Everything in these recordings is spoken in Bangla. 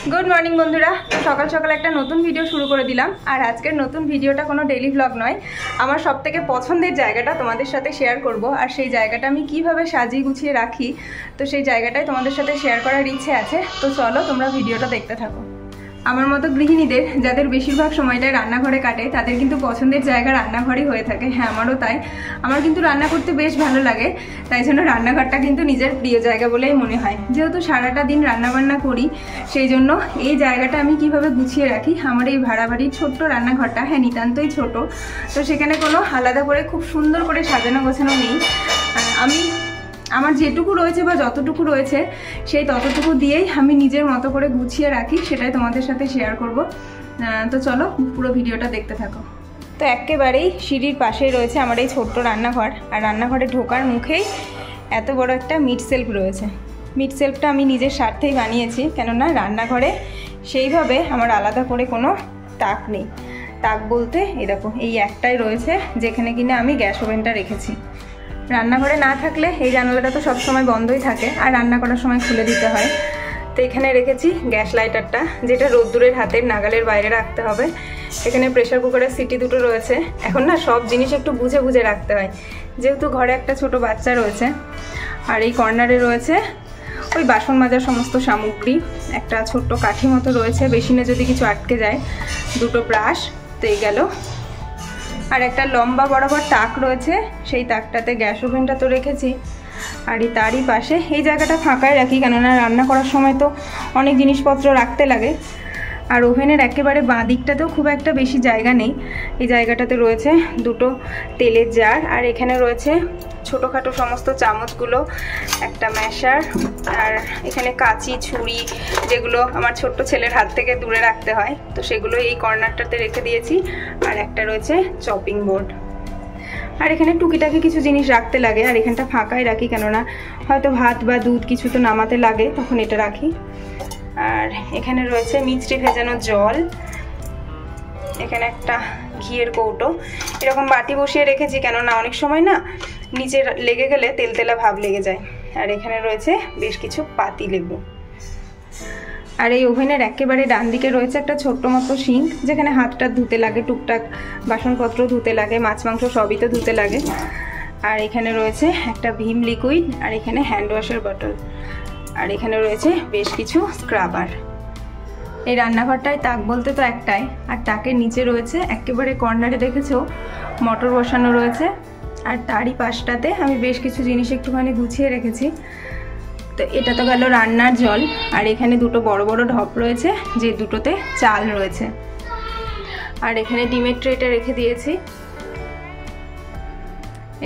गुड मर्निंग बंधुरा तो सकाल सकाल एक नतून भिडियो शुरू कर दिलाम और आजकेर नतून भिडियोटा कोनो डेली ब्लग नय आमार सबथेके पछंदेर जायगाटा तोमादेर साथे शेयर करब और सेई जायगाटा आमी किभाबे साजिये गुछिये राखी तो सेई जायगाटाई तोमादेर साथे शेयर करार इच्छे आछे। तो चलो तोमरा भिडियोटा देखते थाको। আমার মতো গৃহিণীদের যাদের বেশিরভাগ সময়টাই রান্নাঘরে কাটে তাদের কিন্তু পছন্দের জায়গা রান্নাঘরই হয়ে থাকে। হ্যাঁ, আমারও তাই। আমার কিন্তু রান্না করতে বেশ ভালো লাগে, তাই জন্য রান্নাঘরটা কিন্তু নিজের প্রিয় জায়গা বলেই মনে হয়। যেহেতু সারাটা দিন রান্নাবান্না করি সেই জন্য এই জায়গাটা আমি কিভাবে গুছিয়ে রাখি। আমার এই ভাড়া বাড়ির ছোট্ট রান্নাঘরটা, হ্যাঁ নিতান্তই ছোট, তো সেখানে কোনো আলাদা করে খুব সুন্দর করে সাজানো গোছানো নেই। আমি আমার যেটুকু রয়েছে বা যতটুকু রয়েছে সেই ততটুকু দিয়েই আমি নিজের মতো করে গুছিয়ে রাখি, সেটাই তোমাদের সাথে শেয়ার করব। তো চলো পুরো ভিডিওটা দেখতে থাকো। তো একেবারেই সিঁড়ির পাশেই রয়েছে আমার এই ছোট্ট রান্নাঘর, আর রান্নাঘরে ঢোকার মুখেই এত বড় একটা মিট সেলফ রয়েছে। মিট সেলফটা আমি নিজের স্বার্থেই বানিয়েছি, কেননা রান্নাঘরে সেইভাবে আমার আলাদা করে কোনো তাক নেই। তাক বলতে এই দেখো এই একটাই রয়েছে যেখানে কিনা আমি গ্যাস ওভেনটা রেখেছি। রান্নাঘরে না থাকলে এই জানালাটা তো সব সময় বন্ধই থাকে আর রান্না করার সময় খুলে দিতে হয়। তো এখানে রেখেছি গ্যাস লাইটারটা, যেটা রোদ্দুরের হাতের নাগালের বাইরে রাখতে হবে। এখানে প্রেসার কুকারের সিটি দুটো রয়েছে। এখন না সব জিনিস একটু বুঝে বুঝে রাখতে হয়, যেহেতু ঘরে একটা ছোট বাচ্চা রয়েছে। আর এই কর্নারে রয়েছে ওই বাসন মাজার সমস্ত সামগ্রী, একটা ছোট্ট কাঠি মতো রয়েছে বেসিনে যদি কিছু আটকে যায়, দুটো ব্রাশ, তো এই গেল। আর একটা লম্বা বরাবর তাক রয়েছে, সেই তাকটাতে গ্যাস ওভেনটা তো রেখেছি। আর তারই পাশে এই জায়গাটা ফাঁকাই রাখি, কেননা রান্না করার সময় তো অনেক জিনিসপত্র রাখতে লাগে। আর ওভেনের একেবারে বাঁ দিকটাতেও খুব একটা বেশি জায়গা নেই। এই জায়গাটাতে রয়েছে দুটো তেলের জার, আর এখানে রয়েছে ছোটোখাটো সমস্ত চামচগুলো, একটা ম্যাশার, আর এখানে কাঁচি ছুরি, যেগুলো আমার ছোট্ট ছেলের হাত থেকে দূরে রাখতে হয়, তো সেগুলো এই কর্নারটাতে রেখে দিয়েছি। আর একটা রয়েছে চপিং বোর্ড। আর এখানে টুকিটাকি কিছু জিনিস রাখতে লাগে, আর এখানটা ফাঁকাই রাখি, কেননা হয়তো ভাত বা দুধ কিছু তো নামাতে লাগে, তখন এটা রাখি। আর এখানে রয়েছে মিষ্টি ভেজানো জল, এখানে একটা ঘিয়ের কৌটো, এরকম বাটি বসিয়ে রেখেছি, কেননা অনেক সময় না নিচে লেগে গেলে তেলতেলা ভাব লেগে যায়। আর এখানে রয়েছে বেশ কিছু পাতি লেবু। আর এই ওভেনের একেবারে ডান দিকে রয়েছে একটা ছোট্ট মতো সিঙ্ক, যেখানে হাতটা ধুতে লাগে, টুকটাক বাসনপত্র ধুতে লাগে, মাছ মাংস সবই তো ধুতে লাগে। আর এখানে রয়েছে একটা ভিম লিকুইড, আর এখানে হ্যান্ড ওয়াশের বটল, আর এখানে রয়েছে বেশ কিছু স্ক্রাবার। এই রান্নাঘরটায় তাক বলতে তো একটাই, আর তাকের নিচে রয়েছে একেবারে কর্নারে দেখেছো মোটর বসানো রয়েছে। আর তারই পাশটাতে আমি বেশ কিছু জিনিস একটুখানি গুছিয়ে রেখেছি। তো এটা তো গেল রান্নার জল, আর এখানে দুটো বড় বড় ঢপ রয়েছে, যে দুটোতে চাল রয়েছে। আর এখানে ডিমের ট্রেটা রেখে দিয়েছি।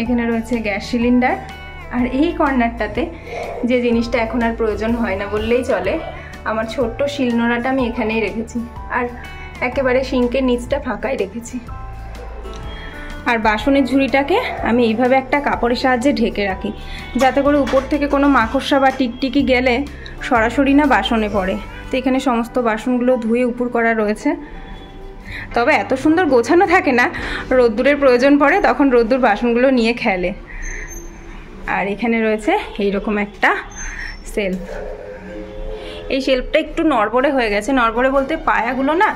এখানে রয়েছে গ্যাস সিলিন্ডার। আর এই কর্নারটাতে যে জিনিসটা এখন আর প্রয়োজন হয় না বললেই চলে, আমার ছোট্ট শিলনোড়াটা আমি এখানেই রেখেছি। আর একেবারে সিঙ্কের নিচটা ফাঁকাই রেখেছি। আর বাসনের ঝুড়িটাকে আমি এইভাবে একটা কাপড়ের সাহায্যে ঢেকে রাখি, যাতে করে উপর থেকে কোনো মাকড়সা বা টিকটিকি গেলে সরাসরি না বাসনে পড়ে। তো এখানে সমস্ত বাসনগুলো ধুয়ে উপর করা রয়েছে, তবে এত সুন্দর গোছানো থাকে না, রোদ্দুরের প্রয়োজন পড়ে তখন রোদ্দুর বাসনগুলো নিয়ে খেলে। আর এখানে রয়েছে এইরকম একটা সেলফ। এই শেলফটা একটু নড়বড়ে হয়ে গেছে, নড়বড়ে বলতে পায়াগুলো না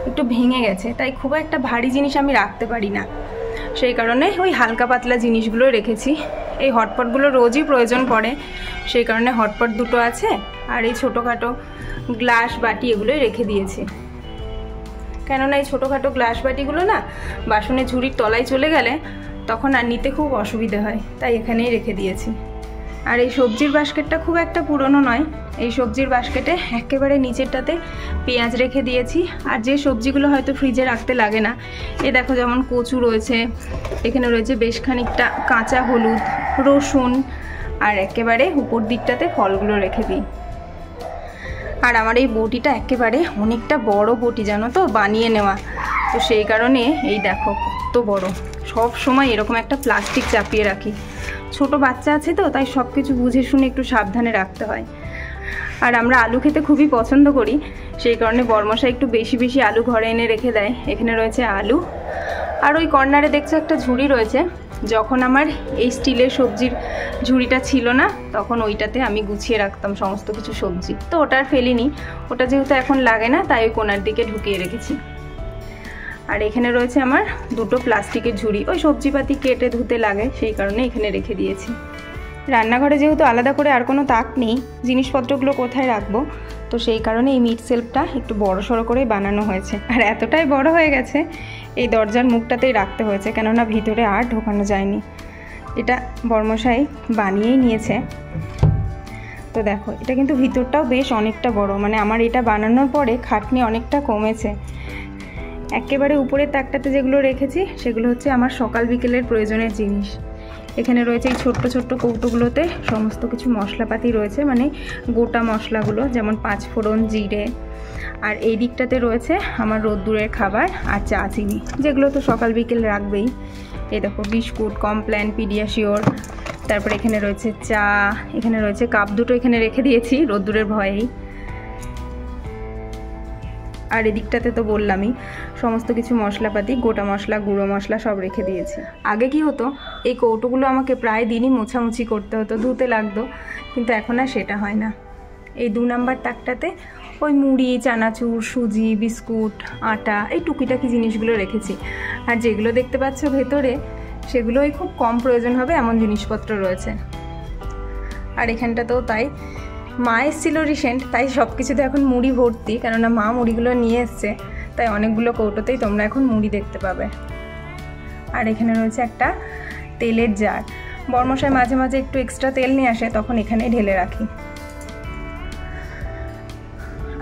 একটু ভেঙে গেছে, তাই খুব একটা ভারী জিনিস আমি রাখতে পারি না, সেই কারণে ওই হালকা পাতলা জিনিসগুলো রেখেছি। এই হটপটগুলো রোজই প্রয়োজন পড়ে, সেই কারণে হটপট দুটো আছে। আর এই ছোটোখাটো গ্লাস বাটি এগুলোই রেখে দিয়েছি, কেননা এই ছোটোখাটো গ্লাস বাটিগুলো না বাসনের ঝুড়ির তলায় চলে গেলে তখন আর নিতে খুব অসুবিধে হয়, তাই এখানেই রেখে দিয়েছি। আর এই সবজির বাস্কেটটা খুব একটা পুরনো নয়, এই সবজির বাস্কেটে একেবারে নিচেরটাতে পেঁয়াজ রেখে দিয়েছি। আর যে সবজিগুলো হয়তো ফ্রিজে রাখতে লাগে না, এ দেখো যেমন কচু রয়েছে, এখানে রয়েছে বেশ খানিকটা কাঁচা হলুদ, রসুন, আর একেবারে উপর দিকটাতে ফলগুলো রেখে দিই। আর আমার এই বটিটা একেবারে অনেকটা বড় বটি, জানো তো, বানিয়ে নেওয়া, তো সেই কারণে এই দেখো কত বড়। সব সময় এরকম একটা প্লাস্টিক চাপিয়ে রাখি, ছোট বাচ্চা আছে তো, তাই সব কিছু বুঝে শুনে একটু সাবধানে রাখতে হয়। আর আমরা আলু খেতে খুবই পছন্দ করি, সেই কারণে বরমশাই একটু বেশি বেশি আলু ঘরে এনে রেখে দেয়। এখানে রয়েছে আলু, আর ওই কর্নারে দেখছো একটা ঝুড়ি রয়েছে, যখন আমার এই স্টিলের সবজির ঝুড়িটা ছিল না তখন ওইটাতে আমি গুছিয়ে রাখতাম সমস্ত কিছু সবজি, তো ওটা আর ফেলিনি, ওটা যেহেতু এখন লাগে না তাই ওই কোণার দিকে ঢুকিয়ে রেখেছি। আর এখানে রয়েছে আমার দুটো প্লাস্টিকের ঝুড়ি, ওই সবজিপাতি কেটে ধুতে লাগে সেই কারণে এখানে রেখে দিয়েছি। রান্নাঘরে যেহেতু আলাদা করে আর কোনো তাক নেই, জিনিসপত্রগুলো কোথায় রাখবো, তো সেই কারণে এই মিট সেলফটা একটু বড় সড়ো করেই বানানো হয়েছে। আর এতটাই বড় হয়ে গেছে এই দরজার মুখটাতেই রাখতে হয়েছে, কেননা ভিতরে আর ঢোকানো যায়নি। এটা বর্মশাই বানিয়েই নিয়েছে। তো দেখো এটা কিন্তু ভিতরটাও বেশ অনেকটা বড়, মানে আমার এটা বানানোর পরে খাটনি অনেকটা কমেছে। একেবারে উপরের তাকটাতে যেগুলো রেখেছি সেগুলো হচ্ছে আমার সকাল বিকেলের প্রয়োজনের জিনিস। এখানে রয়েছে এই ছোট্ট ছোট্ট কৌটোগুলোতে সমস্ত কিছু মশলাপাতি রয়েছে, মানে গোটা মশলাগুলো, যেমন 5 ফোড়ন, জিরে। আর এই দিকটাতে রয়েছে আমার রোদ্দুরের খাবার আর চা চিনি, যেগুলো তো সকাল বিকেল রাখবেই। এই দেখো বিস্কুট, কমপ্ল্যান, পিডিয়াশিওর, তারপর এখানে রয়েছে চা, এখানে রয়েছে কাপ দুটো এখানে রেখে দিয়েছি রোদ্দুরের ভয়েই। আর এদিকটাতে তো বললামই সমস্ত কিছু মশলাপাতি, গোটা মশলা, গুঁড়ো মশলা সব রেখে দিয়েছি। আগে কি হতো, এই কৌটোগুলো আমাকে প্রায় দিনই মোছামুছি করতে হতো, ধুতে লাগতো, কিন্তু এখন আর সেটা হয় না। এই 2 নাম্বার তাকটাতে ওই মুড়ি, চানাচুর, সুজি, বিস্কুট, আটা, এই টুকিটাকি জিনিসগুলো রেখেছি। আর যেগুলো দেখতে পাচ্ছ ভেতরে সেগুলোই খুব কম প্রয়োজন হবে এমন জিনিসপত্র রয়েছে। আর এখানটাতেও তাই, মা এসেছিল রিসেন্ট, তাই সব কিছুতে এখন মুড়ি ভর্তি, কেননা মা মুড়িগুলো নিয়ে এসছে, তাই অনেকগুলো কৌটোতেই তোমরা এখন মুড়ি দেখতে পাবে। আর এখানে রয়েছে একটা তেলের জার, বর্মশাই মাঝে মাঝে একটু এক্সট্রা তেল নিয়ে আসে, তখন এখানেই ঢেলে রাখি।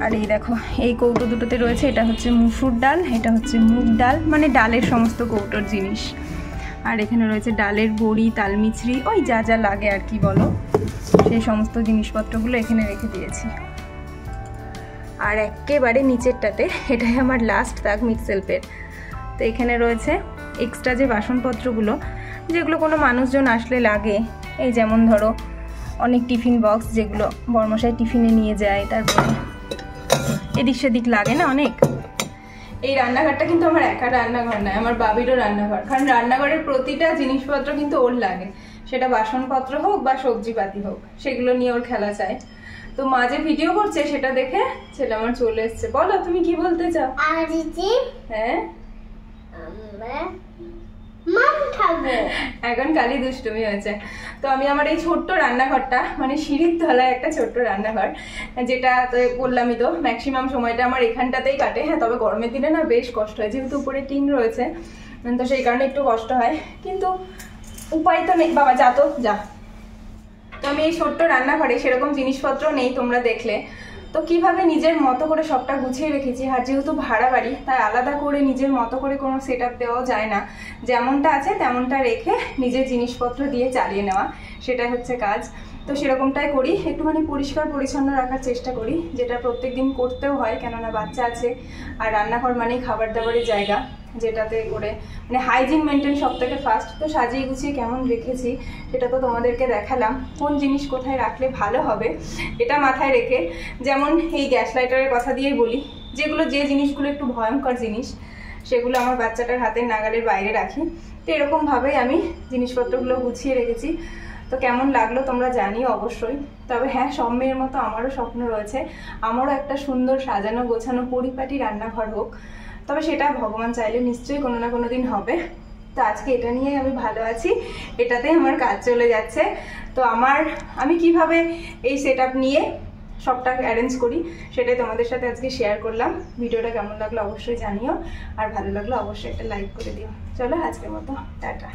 আর এই দেখো এই কৌটো দুটোতে রয়েছে, এটা হচ্ছে মুসুর ডাল, এটা হচ্ছে মুগ ডাল, মানে ডালের সমস্ত কৌটোর জিনিস। আর এখানে রয়েছে ডালের বড়ি, তালমিছরি, ওই যা যা লাগে আর কি বলো, সেই সমস্ত জিনিসপত্রগুলো এখানে রেখে দিয়েছি। আর একেবারে নিচেরটাতে, এটাই আমার লাস্ট তাক মিট সেলফের, তো এখানে রয়েছে এক্সট্রা যে বাসনপত্রগুলো, যেগুলো কোনো মানুষজন আসলে লাগে, এই যেমন ধরো অনেক টিফিন বক্স, যেগুলো বর্মশাই টিফিনে নিয়ে যায়, তারপরে এদিক সেদিক লাগে না অনেক। এই রান্নাঘরটা কিন্তু আমার একা রান্নাঘর নয়, আমার বাবিরও রান্নাঘর, কারণ রান্নাঘরের প্রতিটা জিনিসপত্র কিন্তু ওর লাগে, সেটা বাসনপত্র হোক বা সবজিপাতি হোক, সেগুলো নিয়ে ওর খেলা চায়। তো মা যে ভিডিও করছে সেটা দেখে ছেলে আমার চলে এসছে। বলো তুমি কি বলতে চাও? হ্যাঁ এখন কালি দুষ্টুমি হয়েছে। তো আমি আমার এই ছোট্ট রান্নাঘরটা, মানে সিঁড়ির তলায় একটা ছোট্ট রান্নাঘর, যেটা তো বললামই তো ম্যাক্সিমাম সময়টা আমার এখানটাতেই কাটে। হ্যাঁ, তবে গরমের দিনে না বেশ কষ্ট হয়, যেহেতু উপরে টিন রয়েছে, তো সেই কারণে একটু কষ্ট হয়, কিন্তু উপায় তো নেই। বাবা যা তো যা। তো আমি এই ছোট্ট রান্নাঘরে সেরকম জিনিসপত্র নেই, তোমরা দেখলে তো কিভাবে নিজের মতো করে সবটা গুছিয়ে রেখেছি। আর যেহেতু ভাড়া বাড়ি, তাই আলাদা করে নিজের মতো করে কোনো সেট আপ দেওয়াও যায় না, যেমনটা আছে তেমনটা রেখে নিজের জিনিসপত্র দিয়ে চালিয়ে নেওয়া, সেটাই হচ্ছে কাজ। তো সেরকমটাই করি, একটুখানি পরিষ্কার পরিচ্ছন্ন রাখার চেষ্টা করি, যেটা প্রত্যেক দিন করতেও হয়, কেননা বাচ্চা আছে। আর রান্নাঘর মানেই খাবার দাবারের জায়গা, যেটাতে করে মানে হাইজিন মেনটেন সব থেকে ফার্স্ট। তো সাজিয়ে গুছিয়ে কেমন রেখেছি সেটা তো তোমাদেরকে দেখালাম, কোন জিনিস কোথায় রাখলে ভালো হবে এটা মাথায় রেখে। যেমন এই গ্যাস লাইটারের কথা দিয়েই বলি, যেগুলো যে জিনিসগুলো একটু ভয়ঙ্কর জিনিস, সেগুলো আমার বাচ্চাটার হাতের নাগালের বাইরে রাখি। তো এরকমভাবেই আমি জিনিসপত্রগুলো গুছিয়ে রেখেছি। তো কেমন লাগলো তোমরা জানিও অবশ্যই। তবে হ্যাঁ, সব মেয়ের মতো আমারও স্বপ্ন রয়েছে, আমারও একটা সুন্দর সাজানো গোছানো পরিপাটি রান্নাঘর হোক। তবে সেটা ভগবান চাইলে নিশ্চয়ই কোনো না কোনো দিন হবে। তো আজকে এটা নিয়ে আমি ভালো আছি, এটাতেই আমার কাজ চলে যাচ্ছে। তো আমি কিভাবে এই সেট আপ নিয়ে সবটা অ্যারেঞ্জ করি সেটাই তোমাদের সাথে আজকে শেয়ার করলাম। ভিডিওটা কেমন লাগলো অবশ্যই জানিও, আর ভালো লাগলো অবশ্যই একটা লাইক করে দিও। চলো আজকের মতো টাটা।